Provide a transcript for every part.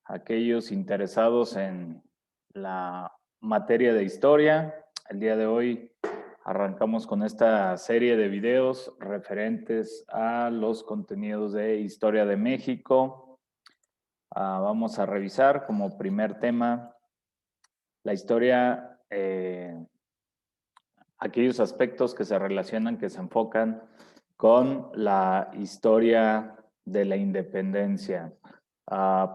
aquellos interesados en la materia de historia. El día de hoy arrancamos con esta serie de videos referentes a los contenidos de Historia de México. Vamos a revisar como primer tema la historia, aquellos aspectos que se relacionan, que se enfocan con la historia de la independencia.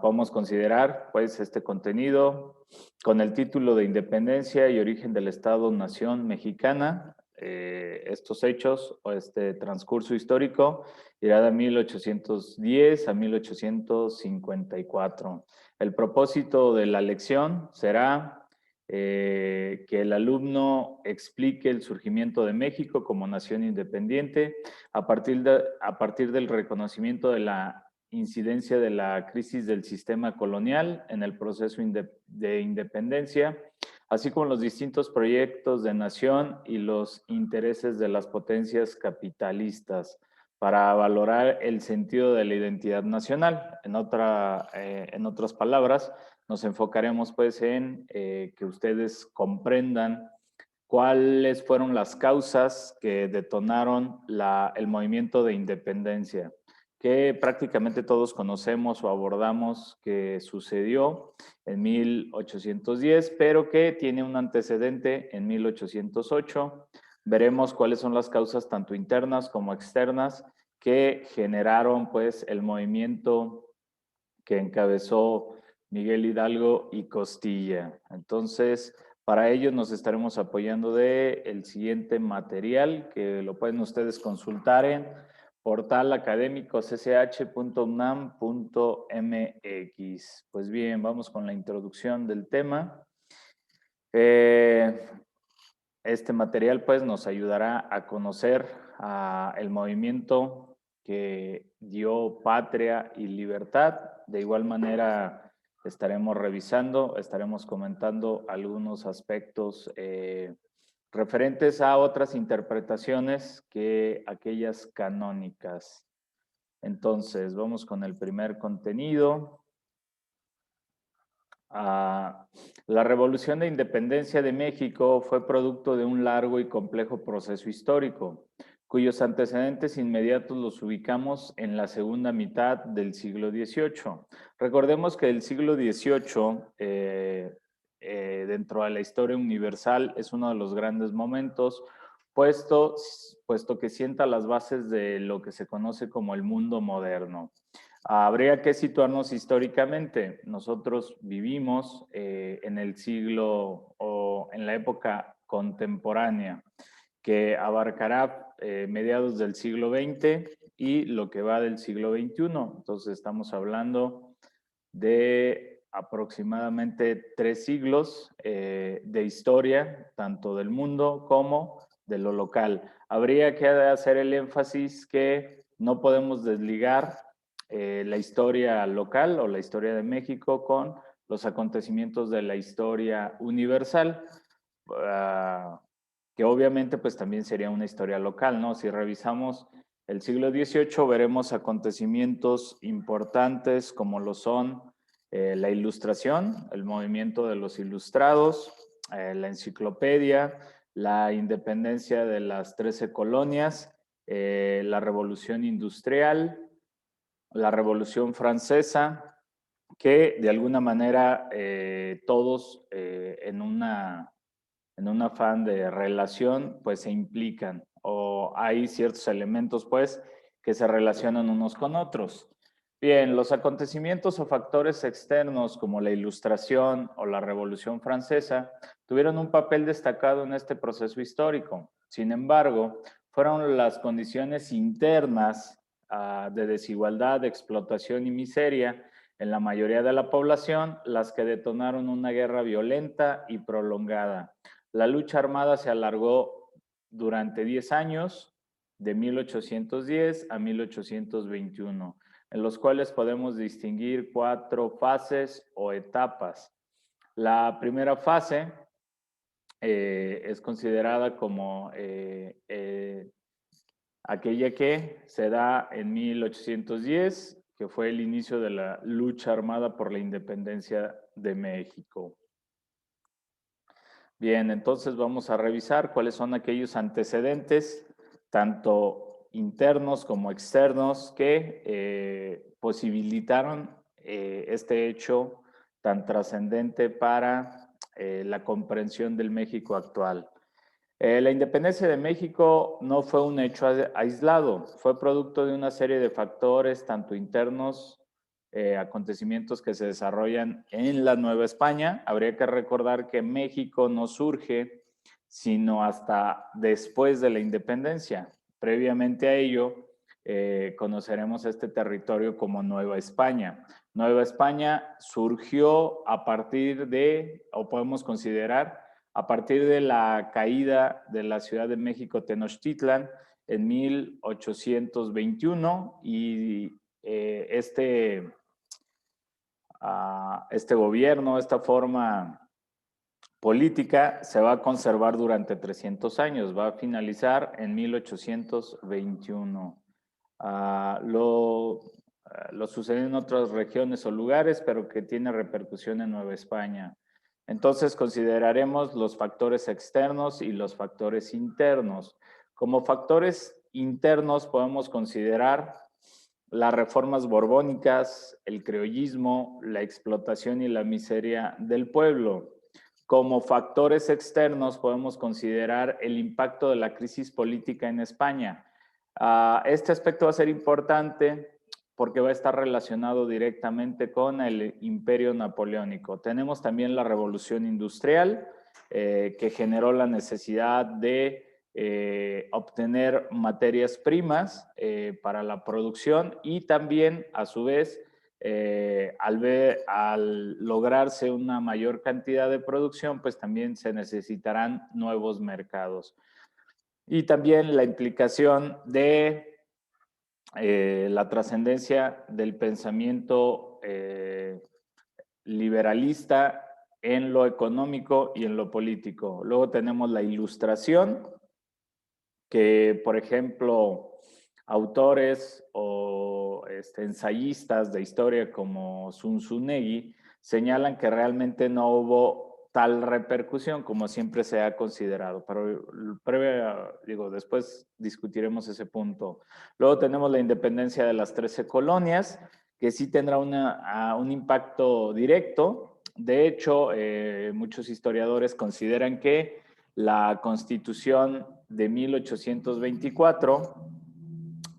Podemos considerar pues este contenido con el título de Independencia y origen del Estado-Nación Mexicana. Estos hechos o este transcurso histórico irá de 1810 a 1854. El propósito de la lección será que el alumno explique el surgimiento de México como nación independiente a partir del reconocimiento de la incidencia de la crisis del sistema colonial en el proceso de independencia, así como los distintos proyectos de nación y los intereses de las potencias capitalistas para valorar el sentido de la identidad nacional. En otras palabras, nos enfocaremos pues en que ustedes comprendan cuáles fueron las causas que detonaron el movimiento de independencia, que prácticamente todos conocemos o abordamos que sucedió en 1810, pero que tiene un antecedente en 1808. Veremos cuáles son las causas tanto internas como externas que generaron pues el movimiento que encabezó Miguel Hidalgo y Costilla. Entonces, para ello nos estaremos apoyando de el siguiente material que lo pueden ustedes consultar en portal académico cch.unam.mx. Pues bien, vamos con la introducción del tema. Este material pues nos ayudará a conocer el movimiento que dio patria y libertad. De igual manera estaremos revisando, estaremos comentando algunos aspectos referentes a otras interpretaciones que aquellas canónicas. Entonces, vamos con el primer contenido. La Revolución de Independencia de México fue producto de un largo y complejo proceso histórico, cuyos antecedentes inmediatos los ubicamos en la segunda mitad del siglo XVIII. Recordemos que el siglo XVIII, dentro de la historia universal, es uno de los grandes momentos, puesto que sienta las bases de lo que se conoce como el mundo moderno. Habría que situarnos históricamente. Nosotros vivimos en el siglo o en la época contemporánea, que abarcará mediados del siglo XX y lo que va del siglo XXI. Entonces estamos hablando de aproximadamente 3 siglos de historia, tanto del mundo como de lo local. Habría que hacer el énfasis que no podemos desligar la historia local o la historia de México con los acontecimientos de la historia universal, que obviamente pues también sería una historia local, ¿no? Si revisamos el siglo XVIII veremos acontecimientos importantes como lo son la Ilustración, el movimiento de los ilustrados, la enciclopedia, la independencia de las 13 colonias, la revolución industrial, la Revolución Francesa, que de alguna manera todos en un afán de relación, pues se implican o hay ciertos elementos, pues, que se relacionan unos con otros. Bien, los acontecimientos o factores externos como la Ilustración o la Revolución Francesa tuvieron un papel destacado en este proceso histórico. Sin embargo, fueron las condiciones internas de desigualdad, de explotación y miseria en la mayoría de la población las que detonaron una guerra violenta y prolongada. La lucha armada se alargó durante 10 años, de 1810 a 1821, en los cuales podemos distinguir 4 fases o etapas. La primera fase es considerada como aquella que se da en 1810 que fue el inicio de la lucha armada por la independencia de México. Bien, entonces vamos a revisar cuáles son aquellos antecedentes, tanto internos como externos, que posibilitaron este hecho tan trascendente para la comprensión del México actual. La independencia de México no fue un hecho aislado, fue producto de una serie de factores, tanto internos, acontecimientos que se desarrollan en la Nueva España. Habría que recordar que México no surge sino hasta después de la independencia. Previamente a ello, conoceremos este territorio como Nueva España. Nueva España surgió a partir de, o podemos considerar, a partir de la caída de la Ciudad de México Tenochtitlan en 1821 y este gobierno, esta forma política se va a conservar durante 300 años, va a finalizar en 1821. Lo sucedió en otras regiones o lugares, pero que tiene repercusión en Nueva España. Entonces consideraremos los factores externos y los factores internos. Como factores internos podemos considerar las reformas borbónicas, el criollismo, la explotación y la miseria del pueblo. Como factores externos podemos considerar el impacto de la crisis política en España. Este aspecto va a ser importante porque va a estar relacionado directamente con el imperio napoleónico. Tenemos también la revolución industrial que generó la necesidad de obtener materias primas para la producción y también a su vez al lograrse una mayor cantidad de producción, pues también se necesitarán nuevos mercados. Y también la implicación de la trascendencia del pensamiento liberalista en lo económico y en lo político. Luego tenemos la Ilustración, que por ejemplo autores o ensayistas de historia como Zunzunegui señalan que realmente no hubo tal repercusión como siempre se ha considerado, pero después discutiremos ese punto. Luego tenemos la independencia de las 13 colonias, que sí tendrá un impacto directo. De hecho, muchos historiadores consideran que la Constitución de 1824,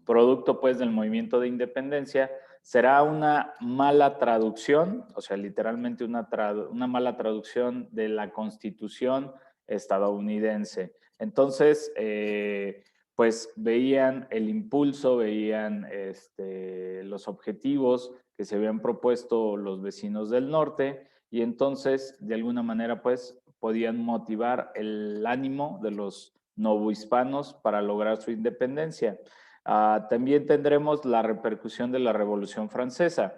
producto pues del movimiento de independencia, será una mala traducción, o sea, literalmente una mala traducción de la Constitución estadounidense. Entonces, pues veían el impulso, veían los objetivos que se habían propuesto los vecinos del norte y entonces, de alguna manera, pues podían motivar el ánimo de los novohispanos para lograr su independencia. También tendremos la repercusión de la Revolución Francesa.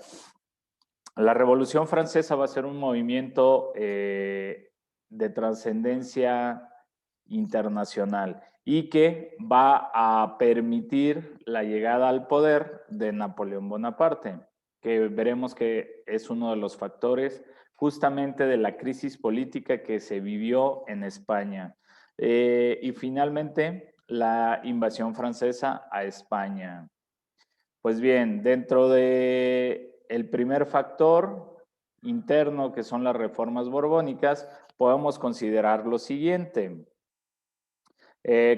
La Revolución Francesa va a ser un movimiento de trascendencia internacional y que va a permitir la llegada al poder de Napoleón Bonaparte, que veremos que es uno de los factores justamente de la crisis política que se vivió en España. Y finalmente, la invasión francesa a España. Pues bien, dentro de el primer factor interno, que son las reformas borbónicas, podemos considerar lo siguiente.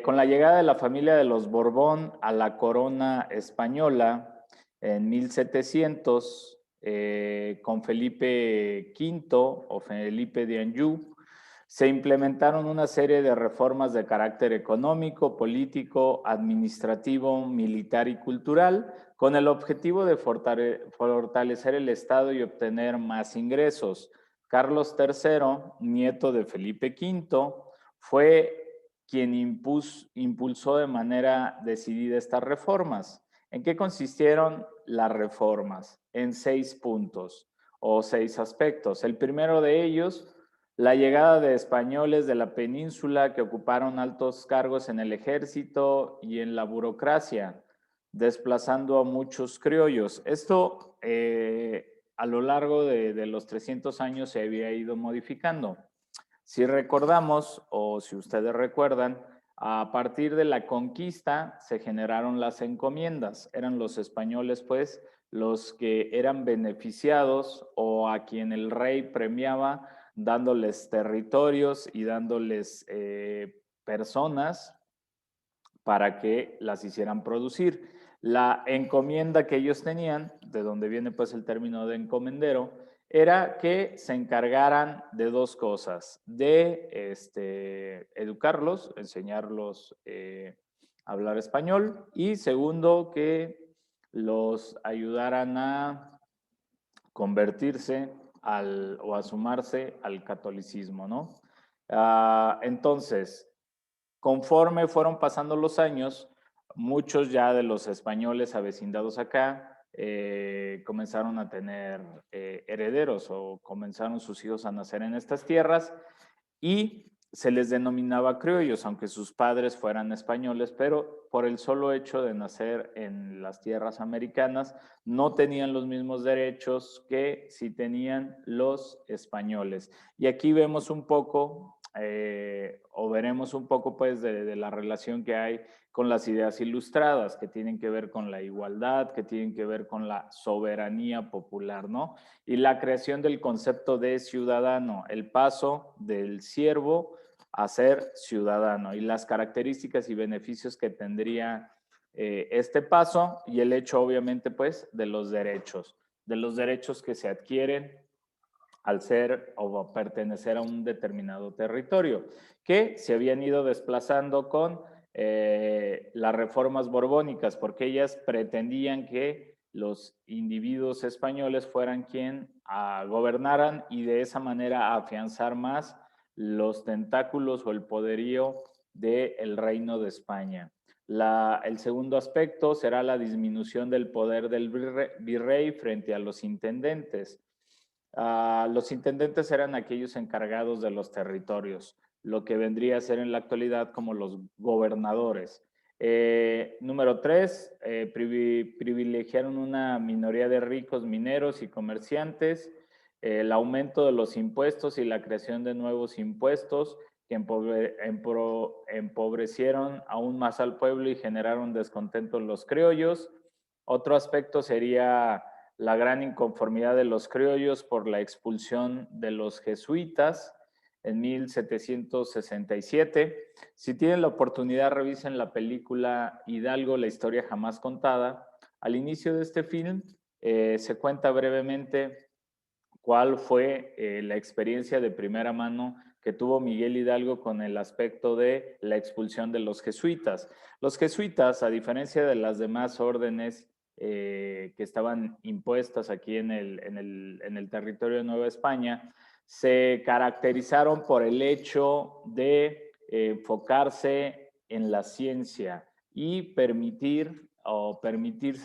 Con la llegada de la familia de los Borbón a la corona española en 1700, con Felipe V o Felipe de Anjou, se implementaron una serie de reformas de carácter económico, político, administrativo, militar y cultural, con el objetivo de fortalecer el Estado y obtener más ingresos. Carlos III, nieto de Felipe V, fue quien impulsó de manera decidida estas reformas. ¿En qué consistieron las reformas? En 6 puntos o 6 aspectos. El primero de ellos, la llegada de españoles de la península que ocuparon altos cargos en el ejército y en la burocracia. desplazando a muchos criollos. Esto a lo largo de los 300 años se había ido modificando. Si recordamos, o si ustedes recuerdan, a partir de la conquista se generaron las encomiendas. Eran los españoles, pues, los que eran beneficiados o a quien el rey premiaba dándoles territorios y dándoles personas para que las hicieran producir. La encomienda que ellos tenían, de donde viene pues el término de encomendero, era que se encargaran de dos cosas, de educarlos, enseñarlos a hablar español y segundo, que los ayudaran a convertirse o a sumarse al catolicismo, ¿no? Entonces, conforme fueron pasando los años, muchos ya de los españoles avecindados acá comenzaron a tener herederos o comenzaron sus hijos a nacer en estas tierras y se les denominaba criollos, aunque sus padres fueran españoles, pero por el solo hecho de nacer en las tierras americanas, no tenían los mismos derechos que si tenían los españoles. Y aquí vemos un poco, o veremos un poco pues de la relación que hay con las ideas ilustradas, que tienen que ver con la igualdad, que tienen que ver con la soberanía popular, ¿no? Y la creación del concepto de ciudadano, el paso del siervo a ser ciudadano y las características y beneficios que tendría este paso y el hecho obviamente pues de los derechos que se adquieren al ser o pertenecer a un determinado territorio, que se habían ido desplazando con las reformas borbónicas, porque ellas pretendían que los individuos españoles fueran quien gobernaran y de esa manera afianzar más los tentáculos o el poderío del Reino de España. El segundo aspecto será la disminución del poder del virrey frente a los intendentes. Los intendentes eran aquellos encargados de los territorios, lo que vendría a ser en la actualidad como los gobernadores. Número 3, privilegiaron una minoría de ricos mineros y comerciantes, el aumento de los impuestos y la creación de nuevos impuestos que empobrecieron aún más al pueblo y generaron descontento en los criollos. Otro aspecto sería la gran inconformidad de los criollos por la expulsión de los jesuitas en 1767. Si tienen la oportunidad, revisen la película Hidalgo, la historia jamás contada. Al inicio de este film se cuenta brevemente cuál fue la experiencia de primera mano que tuvo Miguel Hidalgo con el aspecto de la expulsión de los jesuitas. Los jesuitas, a diferencia de las demás órdenes que estaban impuestas aquí en el territorio de Nueva España, se caracterizaron por el hecho de enfocarse en la ciencia y permitirse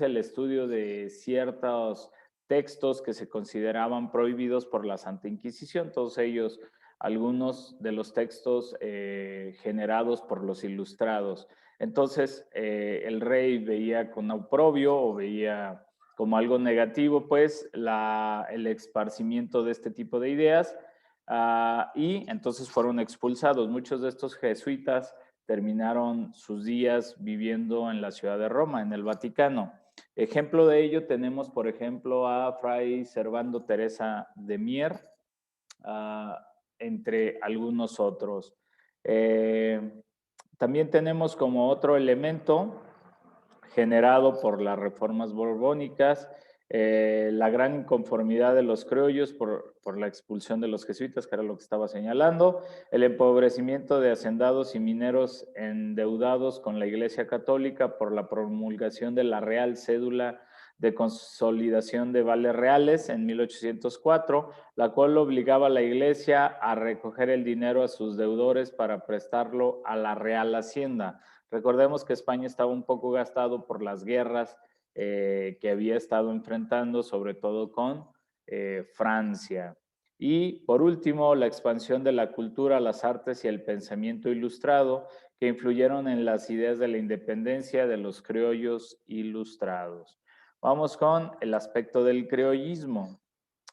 el estudio de ciertos textos que se consideraban prohibidos por la Santa Inquisición, todos ellos, algunos de los textos generados por los ilustrados. Entonces, el rey veía con oprobio o veía como algo negativo, pues, el esparcimiento de este tipo de ideas y entonces fueron expulsados. Muchos de estos jesuitas terminaron sus días viviendo en la ciudad de Roma, en el Vaticano. Ejemplo de ello tenemos, por ejemplo, a Fray Servando Teresa de Mier, entre algunos otros. También tenemos como otro elemento generado por las reformas borbónicas, la gran inconformidad de los criollos por la expulsión de los jesuitas, que era lo que estaba señalando, el empobrecimiento de hacendados y mineros endeudados con la Iglesia Católica por la promulgación de la Real Cédula de Consolidación de Vales Reales en 1804, la cual obligaba a la Iglesia a recoger el dinero a sus deudores para prestarlo a la Real Hacienda. Recordemos que España estaba un poco gastado por las guerras que había estado enfrentando, sobre todo con Francia. Y por último, la expansión de la cultura, las artes y el pensamiento ilustrado, que influyeron en las ideas de la independencia de los criollos ilustrados. Vamos con el aspecto del criollismo.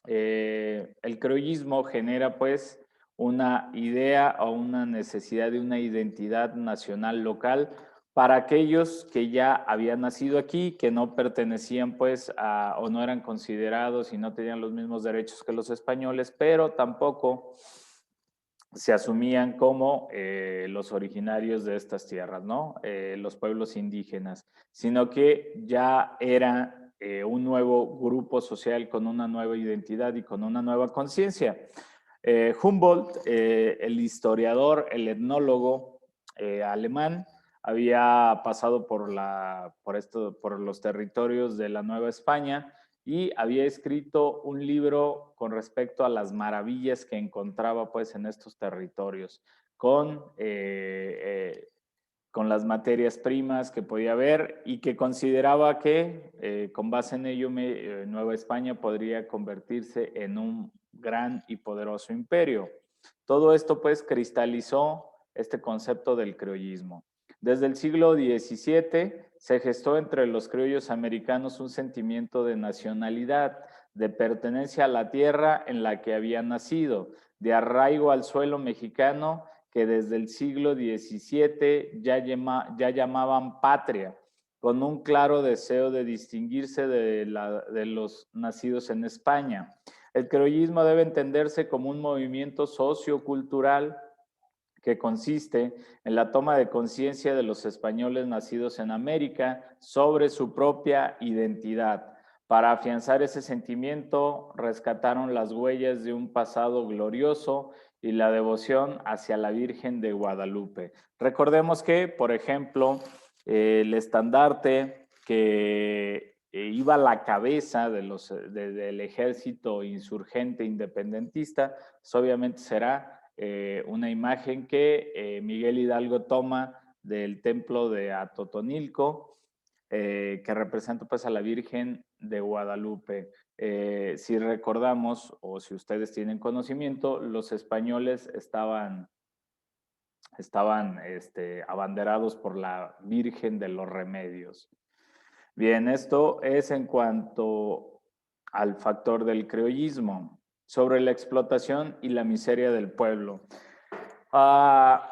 El criollismo genera pues una idea o una necesidad de una identidad nacional local para aquellos que ya habían nacido aquí, que no pertenecían pues a, o no eran considerados y no tenían los mismos derechos que los españoles, pero tampoco se asumían como los originarios de estas tierras, ¿no? Los pueblos indígenas, sino que ya era un nuevo grupo social con una nueva identidad y con una nueva conciencia. Humboldt, el historiador, el etnólogo alemán, había pasado por los territorios de la Nueva España y había escrito un libro con respecto a las maravillas que encontraba pues en estos territorios, con las materias primas que podía haber y que consideraba que con base en ello Nueva España podría convertirse en un gran y poderoso imperio. Todo esto pues cristalizó este concepto del criollismo. Desde el siglo XVII se gestó entre los criollos americanos un sentimiento de nacionalidad, de pertenencia a la tierra en la que habían nacido, de arraigo al suelo mexicano que desde el siglo XVII ya llamaban patria, con un claro deseo de distinguirse de los nacidos en España. El criollismo debe entenderse como un movimiento sociocultural que consiste en la toma de conciencia de los españoles nacidos en América sobre su propia identidad. Para afianzar ese sentimiento, rescataron las huellas de un pasado glorioso y la devoción hacia la Virgen de Guadalupe. Recordemos que, por ejemplo, el estandarte que iba a la cabeza del ejército insurgente independentista, pues obviamente será una imagen que Miguel Hidalgo toma del templo de Atotonilco, que representa pues a la Virgen de Guadalupe. Si recordamos, o si ustedes tienen conocimiento, los españoles estaban abanderados por la Virgen de los Remedios. Bien, esto es en cuanto al factor del criollismo, sobre la explotación y la miseria del pueblo. La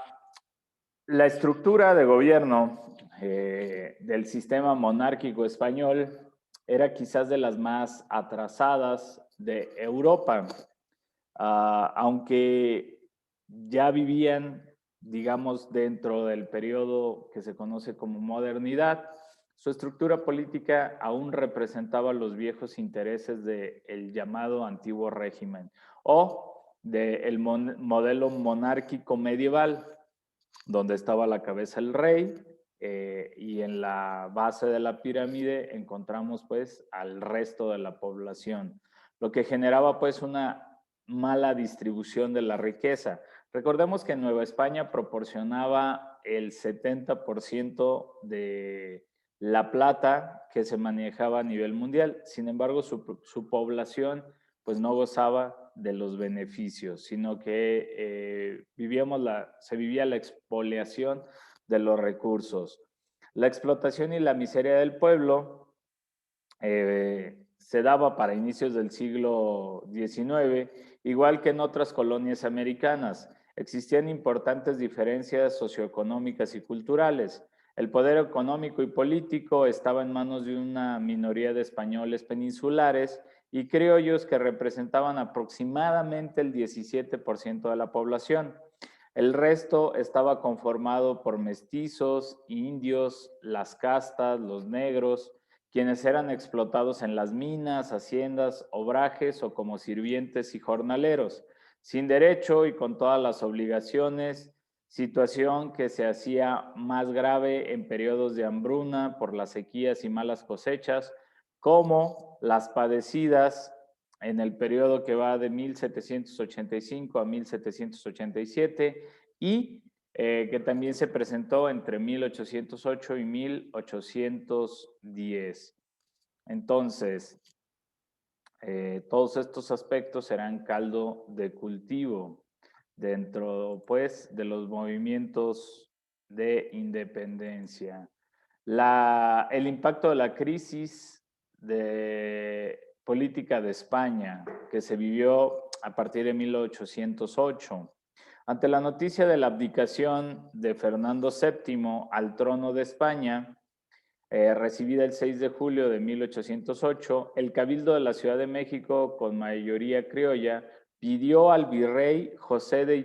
estructura de gobierno del sistema monárquico español era quizás de las más atrasadas de Europa, aunque ya vivían, digamos, dentro del periodo que se conoce como modernidad. Su estructura política aún representaba los viejos intereses del llamado antiguo régimen o del modelo monárquico medieval, donde estaba la cabeza el rey, y en la base de la pirámide encontramos pues al resto de la población, lo que generaba pues una mala distribución de la riqueza. Recordemos que Nueva España proporcionaba el 70% de la plata que se manejaba a nivel mundial. Sin embargo, su población pues no gozaba de los beneficios, sino que se vivía la expoliación de los recursos. La explotación y la miseria del pueblo se daba para inicios del siglo XIX, igual que en otras colonias americanas. Existían importantes diferencias socioeconómicas y culturales. El poder económico y político estaba en manos de una minoría de españoles peninsulares y criollos que representaban aproximadamente el 17% de la población. El resto estaba conformado por mestizos, indios, las castas, los negros, quienes eran explotados en las minas, haciendas, obrajes o como sirvientes y jornaleros, sin derecho y con todas las obligaciones, situación que se hacía más grave en periodos de hambruna por las sequías y malas cosechas, como las padecidas en el periodo que va de 1785 a 1787 y que también se presentó entre 1808 y 1810. Entonces, todos estos aspectos serán caldo de cultivo dentro, pues, de los movimientos de independencia. El impacto de la crisis de política de España, que se vivió a partir de 1808. Ante la noticia de la abdicación de Fernando VII al trono de España, recibida el 6 de julio de 1808, el Cabildo de la Ciudad de México, con mayoría criolla, pidió al virrey José de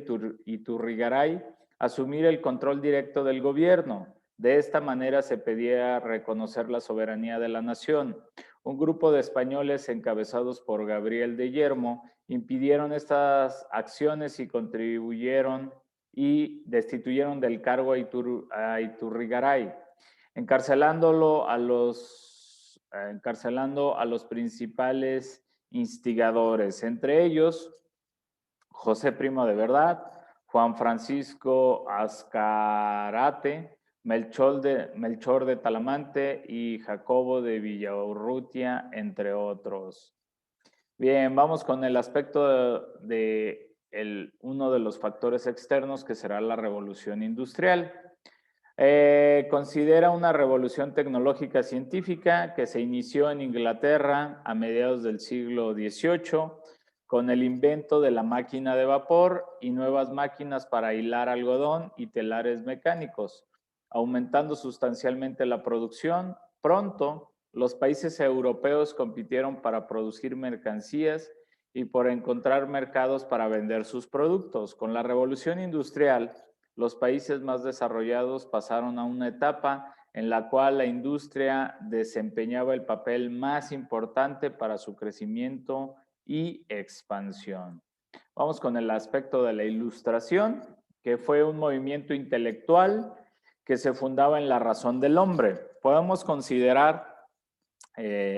Iturrigaray asumir el control directo del gobierno. De esta manera se pedía reconocer la soberanía de la nación. Un grupo de españoles encabezados por Gabriel de Yermo impidieron estas acciones y contribuyeron y destituyeron del cargo a Iturrigaray, encarcelando a los principales instigadores, entre ellos José Primo de Verdad, Juan Francisco Azcarate, Melchor de Talamante y Jacobo de Villaurrutia, entre otros. Bien, vamos con el aspecto de uno de los factores externos, que será la revolución industrial. Considera una revolución tecnológica científica que se inició en Inglaterra a mediados del siglo XVIII con el invento de la máquina de vapor y nuevas máquinas para hilar algodón y telares mecánicos, aumentando sustancialmente la producción. Pronto, los países europeos compitieron para producir mercancías y por encontrar mercados para vender sus productos. Con la revolución industrial, los países más desarrollados pasaron a una etapa en la cual la industria desempeñaba el papel más importante para su crecimiento y expansión. Vamos con el aspecto de la Ilustración, que fue un movimiento intelectual que se fundaba en la razón del hombre. Podemos considerar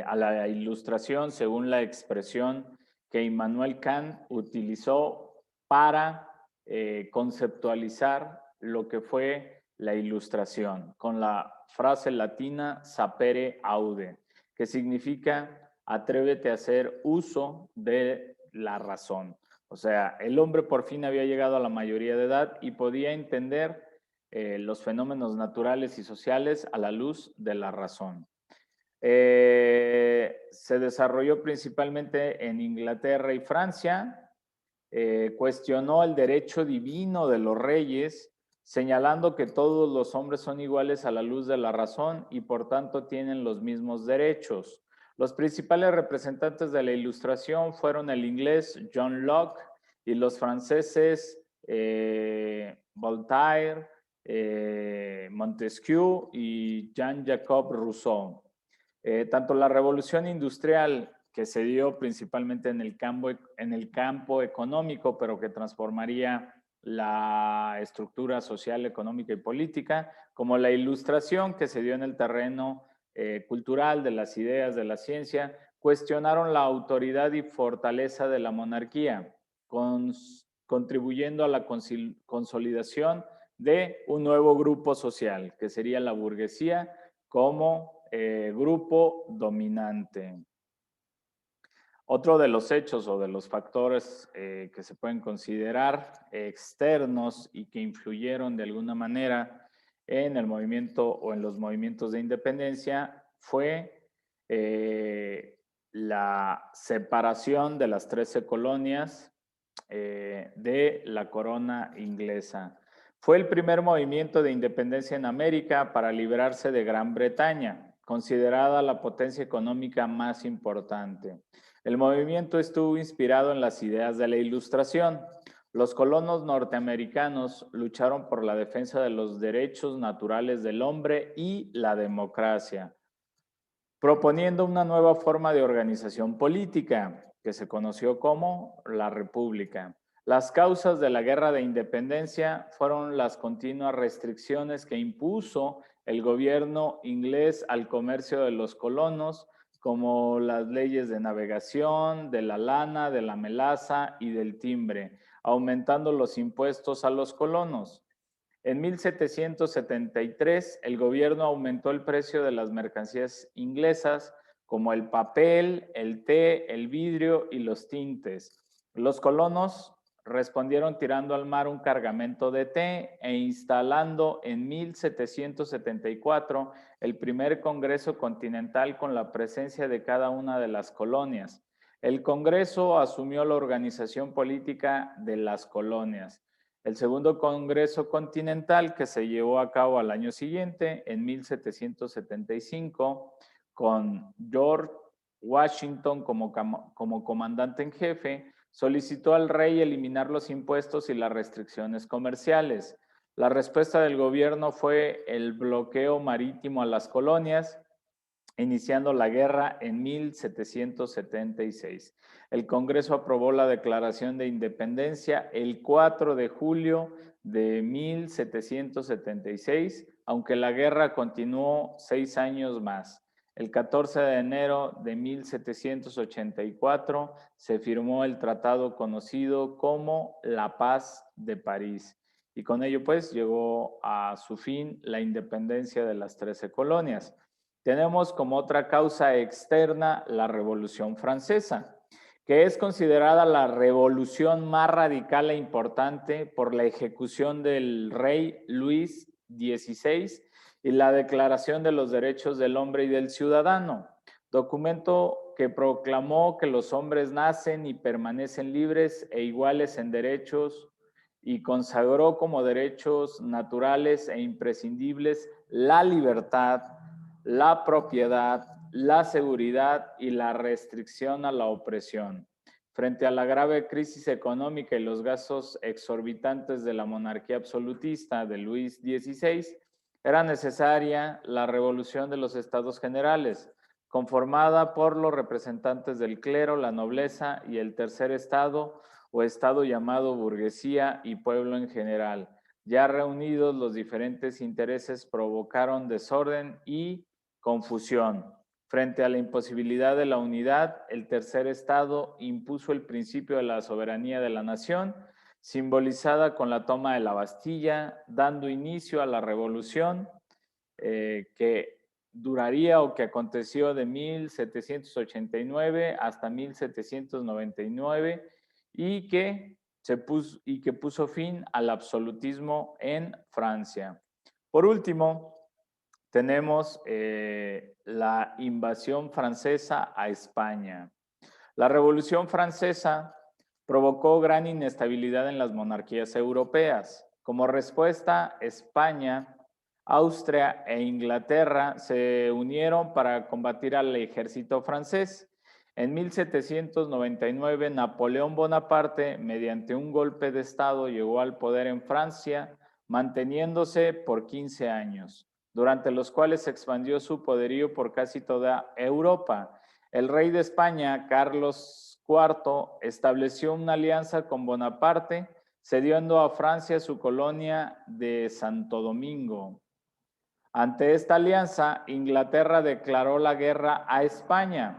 a la Ilustración según la expresión que Immanuel Kant utilizó para conceptualizar lo que fue la Ilustración, con la frase latina sapere aude, que significa atrévete a hacer uso de la razón. O sea, el hombre por fin había llegado a la mayoría de edad y podía entender los fenómenos naturales y sociales a la luz de la razón. Se desarrolló principalmente en Inglaterra y Francia. Cuestionó el derecho divino de los reyes, señalando que todos los hombres son iguales a la luz de la razón y por tanto tienen los mismos derechos. Los principales representantes de la Ilustración fueron el inglés John Locke y los franceses Voltaire, Montesquieu y Jean-Jacques Rousseau. Tanto la revolución industrial, que se dio principalmente en el campo económico, pero que transformaría la estructura social, económica y política, como la Ilustración, que se dio en el terreno cultural, de las ideas, de la ciencia, cuestionaron la autoridad y fortaleza de la monarquía, contribuyendo a la consolidación de un nuevo grupo social, que sería la burguesía, como grupo dominante. Otro de los hechos o de los factores que se pueden considerar externos y que influyeron de alguna manera en el movimiento o en los movimientos de independencia fue la separación de las 13 colonias de la corona inglesa. Fue el primer movimiento de independencia en América para librarse de Gran Bretaña, considerada la potencia económica más importante. El movimiento estuvo inspirado en las ideas de la Ilustración. Los colonos norteamericanos lucharon por la defensa de los derechos naturales del hombre y la democracia, proponiendo una nueva forma de organización política que se conoció como la República. Las causas de la Guerra de Independencia fueron las continuas restricciones que impuso el gobierno inglés al comercio de los colonos, como las leyes de navegación, de la lana, de la melaza y del timbre, aumentando los impuestos a los colonos. En 1773, el gobierno aumentó el precio de las mercancías inglesas, como el papel, el té, el vidrio y los tintes. Los colonos respondieron tirando al mar un cargamento de té e instalando en 1774 el primer Congreso Continental con la presencia de cada una de las colonias. El Congreso asumió la organización política de las colonias. El segundo Congreso Continental, que se llevó a cabo al año siguiente, en 1775, con George Washington como comandante en jefe, solicitó al rey eliminar los impuestos y las restricciones comerciales. La respuesta del gobierno fue el bloqueo marítimo a las colonias, iniciando la guerra en 1776. El Congreso aprobó la Declaración de Independencia el 4 de julio de 1776, aunque la guerra continuó 6 años más. El 14 de enero de 1784 se firmó el tratado conocido como la Paz de París y con ello pues llegó a su fin la independencia de las 13 colonias. Tenemos como otra causa externa la Revolución Francesa, que es considerada la revolución más radical e importante por la ejecución del rey Luis XVI y la Declaración de los Derechos del Hombre y del Ciudadano, documento que proclamó que los hombres nacen y permanecen libres e iguales en derechos y consagró como derechos naturales e imprescindibles la libertad, la propiedad, la seguridad y la restricción a la opresión. Frente a la grave crisis económica y los gastos exorbitantes de la monarquía absolutista de Luis XVI, era necesaria la revolución de los estados generales, conformada por los representantes del clero, la nobleza y el tercer estado o estado llamado burguesía y pueblo en general. Ya reunidos, los diferentes intereses provocaron desorden y confusión. Frente a la imposibilidad de la unidad, el tercer estado impuso el principio de la soberanía de la nación, simbolizada con la toma de la Bastilla, dando inicio a la revolución que duraría o que aconteció de 1789 hasta 1799 y que puso fin al absolutismo en Francia. Por último, tenemos la invasión francesa a España. La Revolución Francesa provocó gran inestabilidad en las monarquías europeas. Como respuesta, España, Austria e Inglaterra se unieron para combatir al ejército francés. En 1799, Napoleón Bonaparte, mediante un golpe de Estado, llegó al poder en Francia, manteniéndose por 15 años, durante los cuales se expandió su poderío por casi toda Europa. El rey de España, Carlos IV, estableció una alianza con Bonaparte, cediendo a Francia su colonia de Santo Domingo. Ante esta alianza, Inglaterra declaró la guerra a España,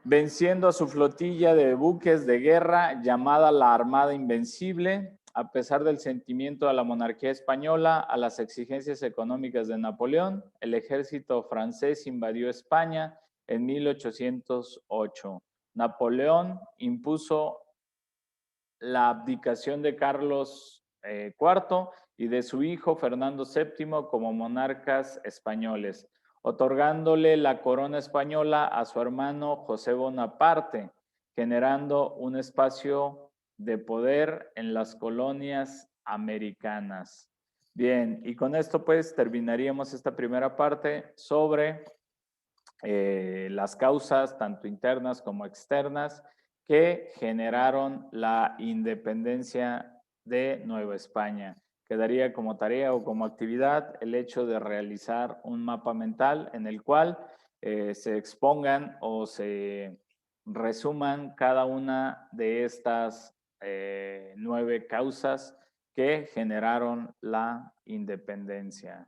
venciendo a su flotilla de buques de guerra llamada la Armada Invencible. A pesar del sentimiento de la monarquía española a las exigencias económicas de Napoleón, el ejército francés invadió España en 1808. Napoleón impuso la abdicación de Carlos IV y de su hijo Fernando VII como monarcas españoles, otorgándole la corona española a su hermano José Bonaparte, generando un espacio de poder en las colonias americanas. Bien, y con esto pues terminaríamos esta primera parte sobre las causas tanto internas como externas que generaron la independencia de Nueva España. Quedaría como tarea o como actividad el hecho de realizar un mapa mental en el cual se expongan o se resuman cada una de estas 9 causas que generaron la independencia.